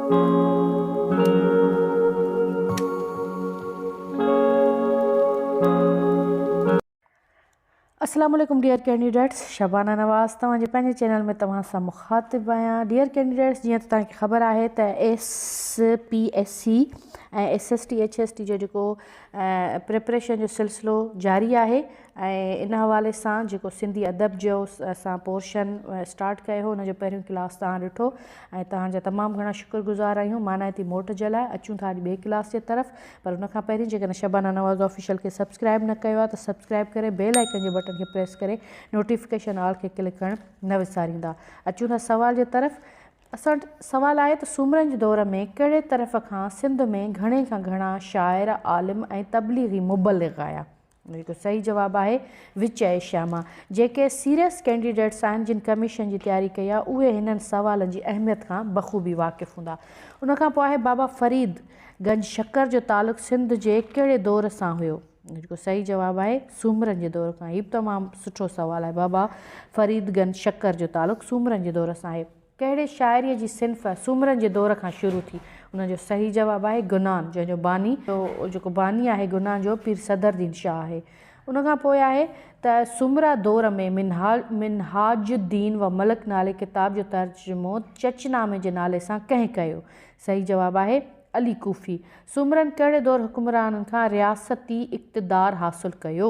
अस्सलाम वालेकुम dear candidates, Shabana नवाज़ तव्हांजे पंहिंजे चैनल में तव्हां सां मुखातिब आहियां। डियर कैंडिडेट्स, जीअं त तव्हांखे ख़बर आहे त SPSC ऐं SST HST जो जेको प्रिपरेशन जो सिलसिलो जारी आहे ऐं इन हवाले सां जेको सिंधी अदब जो असां पोर्शन स्टार्ट कयो हो, उनजो पहिरियों क्लास तव्हां ॾिठो ऐं तव्हांजा तमामु घणा शुक्रगुज़ार आहियूं। माना थी मोट जे लाइ अचूं था अॼु ॿिए क्लास जे तरफ़, पर उनखां पहिरीं जेकॾहिं शबाना नवाज़ ऑफिशियल खे सब्सक्राइब न कयो आहे त सब्सक्राइब करे बेल आइकन जे बटन खे प्रेस करे नोटिफिकेशन ऑल खे क्लिक करणु न विसारींदा। अचूं था सवाल जे तरफ़। असां वटि सुवालु आहे त सूमरनि जे दौर में कहिड़े तरफ़ खां सिंध में घणे खां घणा शाइर, आलिम ऐं तबलीगी मुबलिग आया? जेको सही जवाबु आहे विच एशिया मां। जेके सीरियस कैंडिडेट्स आहिनि जिन कमीशन जी तयारी कई आहे उहे हिननि सवालनि जी अहमियत खां बख़ूबी वाक़िफ़ हूंदा। उनखां पोइ आहे बाबा फरीद गंज शक्कर जो तालुक़ु सिंध जे कहिड़े दौर सां हुयो? जेको सही जवाबु आहे सूमरनि जे दौर खां। हीअ बि तमामु सुठो सुवालु आहे। बाबा फरीद गंज शक्कर जो तालुक़ु सूमरनि जे दौर सां आहे। कहिड़े शाइरीअ जी सिन्फ़ सूमरनि जे दौर खां शुरू थी? उनजो सही जवाबु आहे गुनान, जंहिंजो बानी जेको बानी आहे गुनान जो पीर सदरुद्दीन शाह आहे। उनखां पोइ आहे त सुमरा दौर में मिनहाजुद्दीन व मलक नाले किताब जो तर्जुमो चचनामे जे नाले सां कंहिं कयो? सही जवाबु आहे अली कूफ़ी। सुमरन कहिड़े दौर हुक्मराननि खां रियासती इक़्तिदार हासिलु कयो?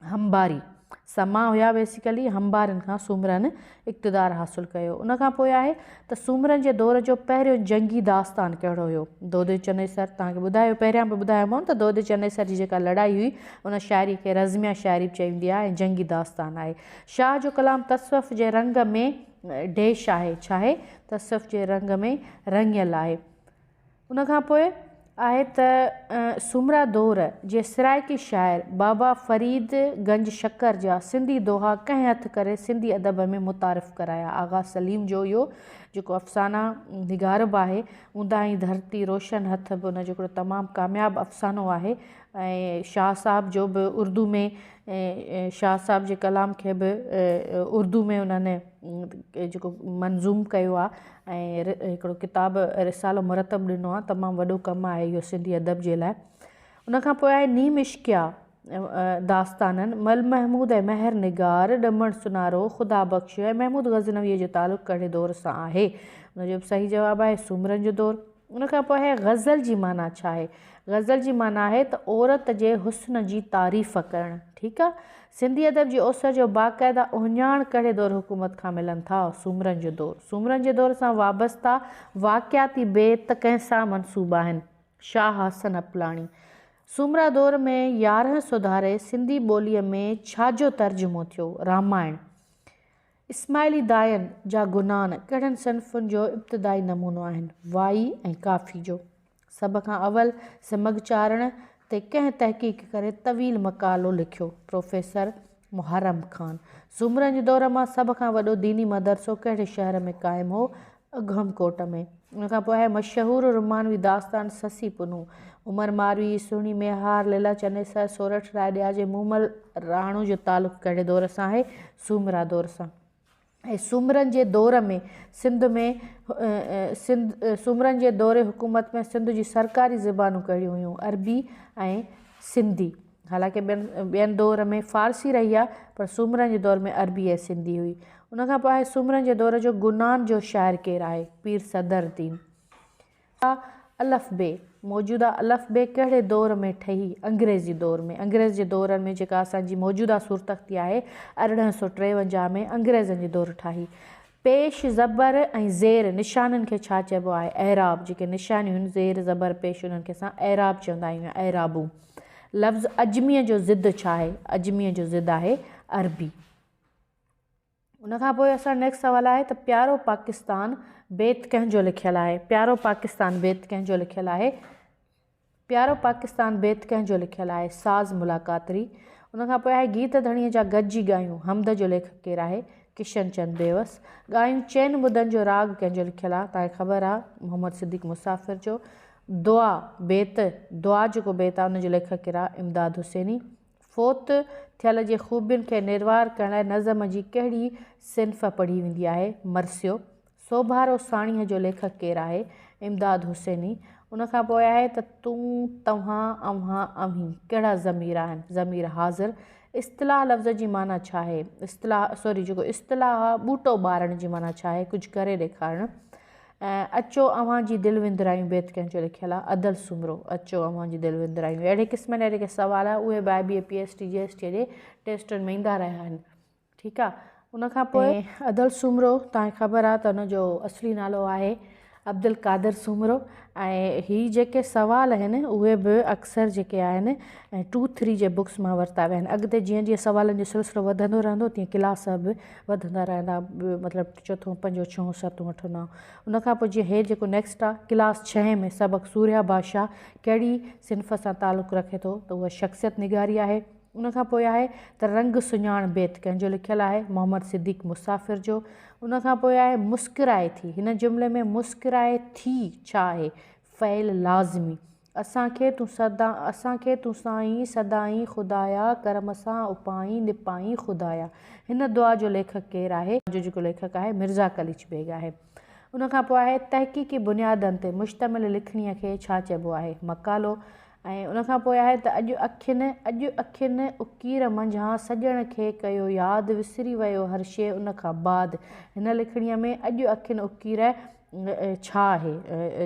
हम्बारी समा हुया बेसिकली, हम्बारनि खां सूमरनि इक़्तिदार हासिलु कयो। उनखां पोइ आहे त सूमरनि जे दौर जो पहिरियों जंगी दास्तान कहिड़ो हुयो? दोदे चनेसर। तव्हांखे ॿुधायो पहिरियां बि ॿुधायोमांव त दोदे चनेसर जी जेका लड़ाई हुई उन शाइरी खे रज़मिया शाइरी चई वेंदी आहे ऐं जंगी दास्तान आहे। शाह जो कलाम तसव्वुफ़ जे रंग में डेश आहे, छा आहे? तसव्वुफ़ जे रंग में रंगियल आहे। उनखां पोइ आहे त सुमरा दौर जे सिराइकी शाइर बाबा फरीद गंज शक्कर जा सिंधी दोहा कंहिं हथु करे सिंधी अदब में मुतारिफ़ कराया? आगा सलीम जो इहो जेको अफ़साना निगार बि आहे। ऊंदाही धरती रोशन हथ बि उनजो हिकिड़ो तमामु कामयाबु अफ़सानो आहे ऐं शाह साहब जो बि उर्दू में शाह साहब जे कलाम खे बि उर्दू में उन्हनि जेको मंज़ूम कयो आहे ऐं हिकिड़ो किताबु रिसालो मुरतब ॾिनो आहे। तमामु वॾो कमु आहे इहो सिंधी अदब जे लाइ। उनखां पोइ आहे नीम इश्किया दास्ताननि मल महमूद ऐं महर निगार ॾमण सुनारो ख़ुदा बख़्श ऐं महमूद ग़ज़नवीअ जो तालुक़ु कहिड़े दौर सां आहे? उनजो सही जवाबु आहे सूमरनि जो दौर। उनखां पोइ आहे ग़ज़ल जी माना छा आहे? ग़ज़ल जी माना आहे त औरत जे हुस्न जी तारीफ़ करणु। ठीकु आहे। सिंधी अदब जी ओसर जो बाक़ाइदा उहिञाण कहिड़े दौर हुकूमत खां मिलनि था? सूमरनि जो दौर। सूमरनि जे दौर सां वाबस्ता वाक़ियाती बेत कंहिं सां मनसूब आहिनि? शाह हसन अपलाणी। सूमरा दौर में 11 सुधारे सिंधी ॿोलीअ में छाजो तर्जुमो थियो? रामायण। इस्माइली दायन जा गुनान कहिड़नि सिन्फ़ुनि जो इब्तिदाई नमूनो आहिनि? वाई ऐं काफ़ी जो। सभ खां अवल सिमग चाढ़ण ते कंहिं तहक़ीक़ करे तवील मक़ालो लिखियो? प्रोफेसर मुहर्रम ख़ान। सूमरनि जे दौर मां सभ खां वॾो दीनी मदरसो कहिड़े शहर में क़ाइमु हो? अघमकोट में। उनखां पोइ आहे मशहूरु रुमानवी दास्तान ससी पुनू। उमर मारवी, सुहिणी मेहार, लीला चनेसर, सोरठ राय ॾियाजे मूमल राणो जो तालुक़ु कहिड़े दौर सां आहे? सूमरा दौर सां। ऐं सूमरनि जे दौर में सूमरनि जे दौरे हुकूमत में सिंध जी सरकारी ज़बानूं कहिड़ियूं हुयूं? अरबी ऐं सिंधी। हालांकि ॿियनि दौर में फ़ारसी रही आहे, पर सूमरनि जे दौर में अरबी ऐं सिंधी हुई। उनखां पोइ आहे सूमरनि जे दौर जो गुनान जो शाइर केरु आहे? पीर सदरुद्दीन। अलफ़ बे मौजूदा अलफ़ बे कहिड़े दौर में ठही? अंग्रेज़ी दौर में। अंग्रेज़ जे दौर में जेका असांजी मौजूदा सूरतख़्ती आहे 1853 में अंग्रेज़नि जी दौर ठाही। पेश ज़बर ऐं ज़ेर निशाननि खे छा चइबो आहे? एराब। जेके निशानियूं आहिनि ज़ेर ज़बर पेश उन्हनि खे असां एराब चवंदा आहियूं, एराबूं। लफ़्ज़ अजमीअ जो ज़िद छा आहे? अजमीअ जो ज़िद आहे अरबी। उनखां पोइ असां नेक्स्ट सवालु आहे त प्यारो पाकिस्तान बेत कंहिंजो लिखियलु आहे? प्यारो पाकिस्तान बेत कंहिंजो लिखियलु आहे? प्यारो पाकिस्तान बेत कंहिंजो लिखियलु आहे? साज़ मुलाकातरी। उनखां पोइ आहे गीत धणीअ जा गॾिजी ॻायूं हमद जो लेखक केरु आहे? किशन चंद बेवस। ॻायूं चैन ॿुधनि जो राग कंहिंजो लिखियलु आहे? तव्हांखे ख़बर आहे मोहम्मद सिद्दीक़ मुसाफ़िर जो। दुआ बेत, दुआ जेको बेत आहे उनजो लेखक केरु आहे? इमदाद हुसैनी। फ़ौत थियल जे ख़ूबियुनि खे निर्वार करण लाइ नज़म जी कहिड़ी सिन्फ़ पढ़ी वेंदी आहे? मरसियो। सोभारो साणीअ जो लेखक केरु आहे? इमदाद हुसैनी। उन खां पोइ आहे त तूं, तव्हां, अव्हां, अव्हीं कहिड़ा ज़मीर आहिनि? ज़मीर हाज़िर। इस्तिलाह लफ़्ज़ जी माना छा आहे? इस्तिलाह ॿूटो ॿारण जी माना छा आहे? कुझु करे ॾेखारणु। अचो अव्हां जी दिलि विंदरायूं बेत कंहिंजो लिखियलु आहे? अदल सुमरो। अचो अव्हां जी दिलि विंदरायूं। अहिड़े क़िस्म जा जेके सुवाल आहे उहे IBA PST GST जे टेस्टनि में ईंदा रहिया आहिनि। ठीकु आहे। उन खां पोइ अदल सुमरो तव्हांखे ख़बर आहे त हुनजो असली नालो आहे अब्दुल कादिर सुमरो। ऐं हीअ जेके सुवाल आहिनि उहे बि अक्सर जेके आहिनि 2-3 जे बुक्स मां वरिता विया आहिनि। अॻिते जीअं जीअं सुवालनि जो सिलसिलो वधंदो रहंदो तीअं क्लास बि वधंदा रहंदा, मतिलबु 4, 5, 6, 7, 8, 9। उन खां पोइ जीअं हे जेको नेक्स्ट आहे क्लास 6 में सबक़ु सूर्या बादशाह कहिड़ी सिंफ़ सां तालुक़ु रखे थो? त उहा शख़्सियत निगारी आहे। उन खां पोइ आहे त रंग सुञाण बेत कंहिंजो लिखियलु आहे? मोहम्मद सिद्दीक़ मुसाफ़िर जो। उन खां पोइ आहे मुस्किराए थी। हिन जुमिले में मुस्किराए थी छा आहे? फ़इल लाज़िमी। असांखे तूं साईं सदाईं ख़ुदाया, करम सां उपाईं निपाईं ख़ुदाया। हिन दुआ जो लेखक केरु आहे? जो जेको लेखक आहे मिर्ज़ा कलीच बेग आहे। उन खां पोइ आहे तहक़ीक़ी बुनियादनि ते मुश्तमिल लिखणीअ खे छा चइबो आहे? मक़ालो। ऐं उन खां पोइ आहे त अॼु अखियुनि उकीर मंझां सॼण खे कयो यादि, विसरी वियो हर शइ उन खां बाद। हिन लिखणीअ में अॼु अखियुनि उकीर छा आहे?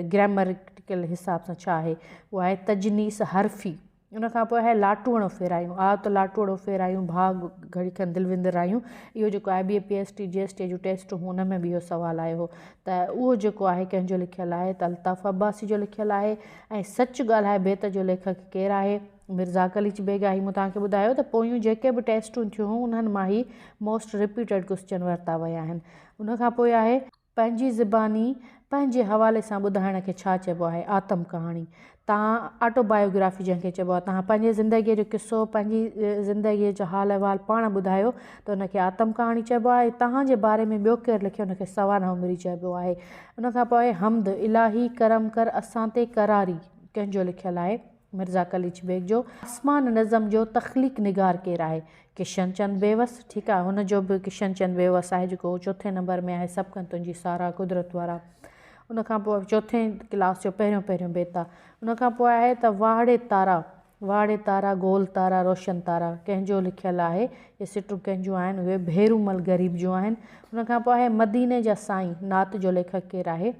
ग्रामेटिकल हिसाब सां छा आहे? उहा आहे तजनीस हर्फ़ी। उन खां पोइ आहे लाटूअड़ो फेरायूं। आ त लाटूअड़ो फेरायूं, भाग घड़ी खनि दिलि विंदरायूं। इहो जेको IBA PST GST जो टेस्ट हो हुन में बि इहो सुवालु आयो हो। त उहो जेको आहे कंहिंजो लिखियलु आहे? त अल्ताफ़ अब्बासी जो लिखियलु आहे। ऐं सच ॻाल्हाए बेत जो लेखक केरु आहे? मिर्ज़ा कलीच बेग आहे। मूं तव्हांखे ॿुधायो त पोयूं जेके बि टेस्टूं थियूं उन्हनि मां ई मोस्ट रिपीटेड क्वेश्चन वरिता विया आहिनि। उन खां पोइ आहे पंहिंजी ज़बानी पंहिंजे हवाले सां ॿुधाइण खे छा चइबो आहे? आत्म कहाणी। तव्हां ऑटोबायोग्राफी जंहिंखे चइबो आहे, तव्हां पंहिंजे ज़िंदगीअ जो किसो, पंहिंजी ज़िंदगीअ जो हाल अहिवाल पाण ॿुधायो त हुनखे आत्म कहाणी चइबो आहे। तव्हांजे बारे में ॿियो केरु लिखियो हुनखे सवाना उमिरी चइबो आहे। उन खां पोइ हमद इलाही करम कर असां ते करारी कंहिंजो लिखियलु आहे? मिर्ज़ा कलीच बेग जो। आसमान नज़म जो तख़लीक़ निगार केरु आहे? किशन चंद बेवस। ठीकु आहे। हुनजो बि किशन चंद बेवस आहे जेको 4थे नंबर में आहे, सभु खां तुंहिंजी सारा कुदरत वारा। उन खां पोइ 4थे क्लास जो पहिरियों बेत आहे। उन खां पोइ आहे त वाड़े तारा गोल तारा रोशन तारा कंहिंजो लिखियलु आहे? इहे सिटूं कंहिंजूं आहिनि? उहे भेरूमल गरीब जूं आहिनि। उन खां पोइ आहे मदीने जा साईं नात जो लेखक केरु आहे?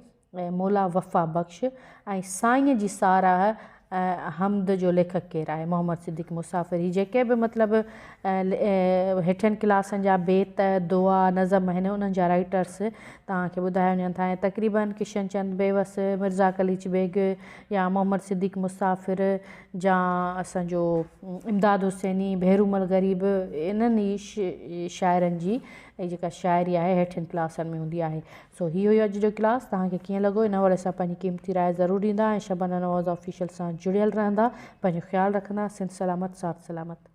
मौला वफ़ा बख़्श। ऐं साईंअ जी साराह हमद जो लेखक केरु आहे? मोहम्मद सिद्दीक़ मुसाफ़िर। ही जेके बि मतिलबु हेठियनि क्लासनि जा बेत, दुआ, नज़म आहिनि उन्हनि जा राइटर्स तव्हांखे ॿुधाया वञनि था। ऐं तक़रीबन किशन चंद बेवस, मिर्ज़ा कलीच बेग या मोहम्मद सिद्दीक़ मुसाफ़िर या असांजो इमदाद हुसैनी, भेरूमल गरीब, इन्हनि ई शाइरनि जी जेका शाइरी आहे हेठियनि क्लासनि में हूंदी आहे। सो इहो ई अॼु जो क्लास तव्हांखे कीअं लॻो? इन हवाले सां पंहिंजी क़ीमती राय ज़रूरु ॾींदा ऐं शबाना नवाज़ ऑफिशियल सां जुड़ियल रहंदा। पंहिंजो ख़्यालु रखंदा। सिंध सलामत, साथ सलामत।